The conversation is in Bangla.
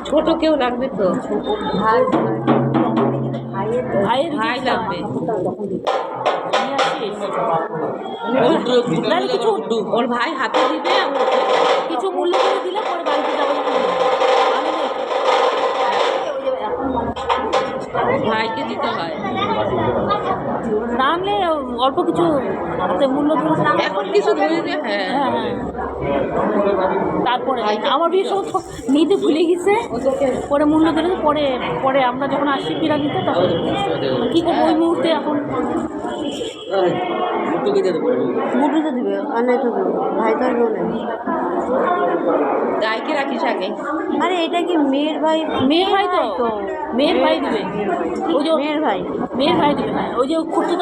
ছোট কেউ লাগবে তো? ভাই ভাইয়ের ভাই লাগবে। ওর ভাই হাতে দিবে, কিছু মূল্য করে দিলে পরে বাড়িতে যাবো। ভাইকে দিতে হয়, না আনলে অল্প কিছু হাতে মূল্য ধরে এখন কিছু ধরে দে। হ্যাঁ হ্যাঁ হ্যাঁ। তারপরে আমার বিয়ের সময় তো নিতে ভুলে গেছে, পরে মূল্য ধরে পরে পরে আমরা যখন আসছি পিড়া নিতে তখন কী করবো ওই মুহূর্তে এখন মুটুতে দিবে আর নাই তো ভাই তো আর নেই। গাইকে রাখিস আগে। আরে এটা কি মেয়ের ভাই? মেয়ের ভাই তো, মেয়ের ভাই দিবে। ওই যে মেয়ের ভাই মেয়ের ভাই দিবে, হ্যাঁ ওই যে খুঁড়তে